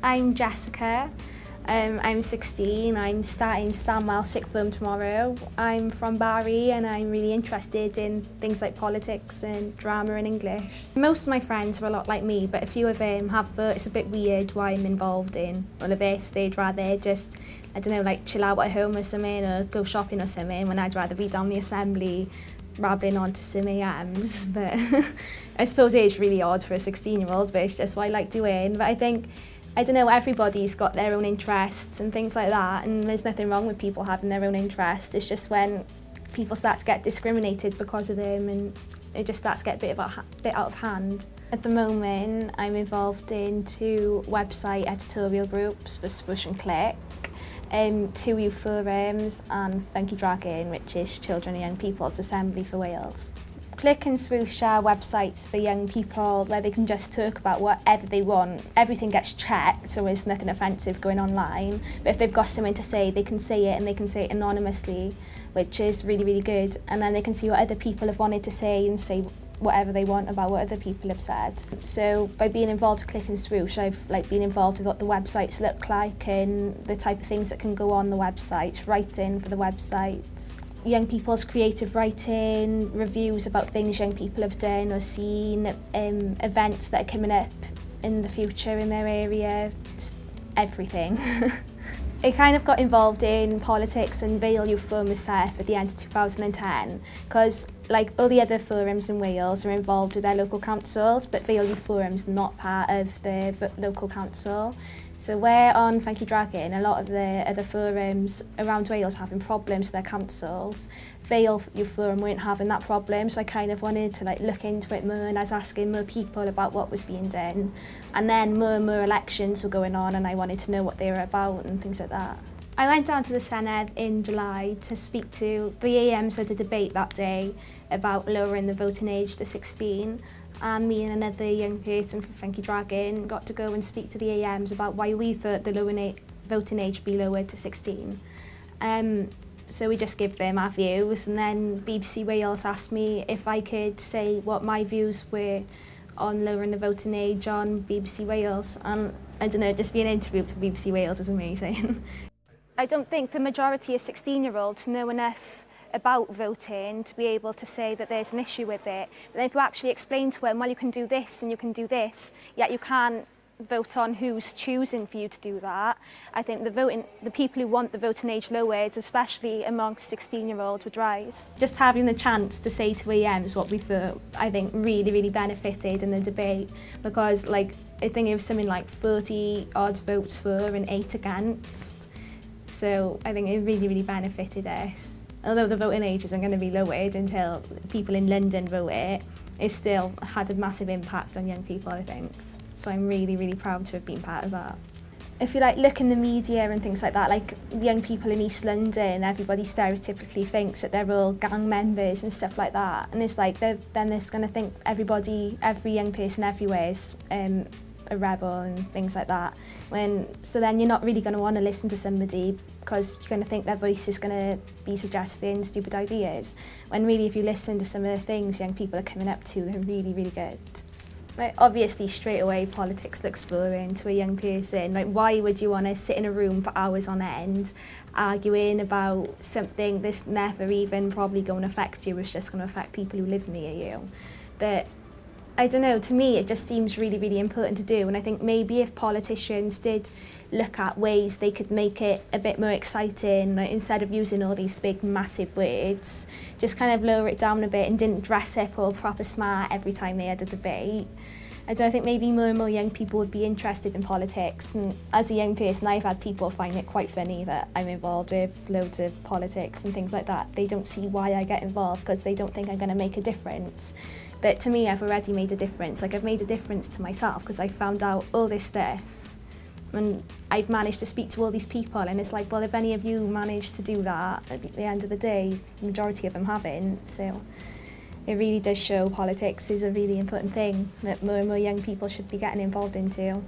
I'm Jessica. I'm 16. I'm starting Stanwell sixth form tomorrow. I'm from Barry and I'm really interested in things like politics and drama and English. Most of my friends are a lot like me, but a few of them have thought it's a bit weird why I'm involved in all of this. They'd rather just, I don't know, like chill out at home or something, or go shopping or something, when I'd rather be down the assembly rabbling on to some AMs. But I suppose it is really odd for a 16-year-old, but it's just what I like doing. But I don't know, everybody's got their own interests and things like that, and there's nothing wrong with people having their own interests. It's just when people start to get discriminated because of them, and it just starts to get a bit out of hand. At the moment, I'm involved in 2 website editorial groups for Spush and Click, 2 youth forums, and Funky Dragon, which is Children and Young People's Assembly for Wales. Click and Swoosh are websites for young people where they can just talk about whatever they want. Everything gets checked, so there's nothing offensive going online. But if they've got something to say, they can say it, and they can say it anonymously, which is really, really good. And then they can see what other people have wanted to say and say whatever they want about what other people have said. So by being involved with Click and Swoosh, I've been involved with what the websites look like and the type of things that can go on the website, writing for the websites. Young people's creative writing, reviews about things young people have done or seen, events that are coming up in the future in their area, just everything. I kind of got involved in politics when Vale Youth Forum was set up at the end of 2010, because like all the other forums in Wales are involved with their local councils, but Vale Youth Forum's not part of the local council. So we're on Funky Dragon, a lot of the other forums around Wales are having problems with their councils. Vale Youth Forum weren't having that problem, so I kind of wanted to look into it more, and I was asking more people about what was being done. And then more and more elections were going on, and I wanted to know what they were about and things like that. I went down to the Senedd in July to speak to the AMs at a debate that day about lowering the voting age to 16. And me and another young person from Funky Dragon got to go and speak to the AMs about why we thought the voting age be lowered to 16. So we just give them our views, and then BBC Wales asked me if I could say what my views were on lowering the voting age on BBC Wales. And I don't know, just being interviewed for BBC Wales is amazing. I don't think the majority of 16-year-olds know enough about voting to be able to say that there's an issue with it. But then if you actually explain to them, well, you can do this and you can do this, yet you can't vote on who's choosing for you to do that, I think the people who want the voting age lowered, especially amongst 16-year-olds, would rise. Just having the chance to say to AMs what we thought, I think really, really benefited in the debate, because I think it was something like 30 odd votes for and 8 against. So I think it really, really benefited us. Although the voting age isn't going to be lowered until people in London vote it, it still had a massive impact on young people, I think. So I'm really, really proud to have been part of that. If you look in the media and things like that, young people in East London, everybody stereotypically thinks that they're all gang members and stuff like that. And it's then they're going to think every young person everywhere is a rebel and things like that. So then you're not really going to want to listen to somebody, because you're going to think their voice is going to be suggesting stupid ideas, when really if you listen to some of the things young people are coming up to, they're really, really good. Obviously straight away politics looks boring to a young person. Why would you want to sit in a room for hours on end arguing about something that's never even probably going to affect you, it's just going to affect people who live near you? But I don't know, to me it just seems really, really important to do, and I think maybe if politicians did look at ways they could make it a bit more exciting, instead of using all these big massive words, just kind of lower it down a bit and didn't dress up all proper smart every time they had a debate. I think maybe more and more young people would be interested in politics, and as a young person I've had people find it quite funny that I'm involved with loads of politics and things like that. They don't see why I get involved because they don't think I'm going to make a difference. But to me, I've already made a difference. I've made a difference to myself because I found out all this stuff, and I've managed to speak to all these people, and it's well, if any of you manage to do that, at the end of the day, the majority of them haven't. So it really does show politics is a really important thing that more and more young people should be getting involved into.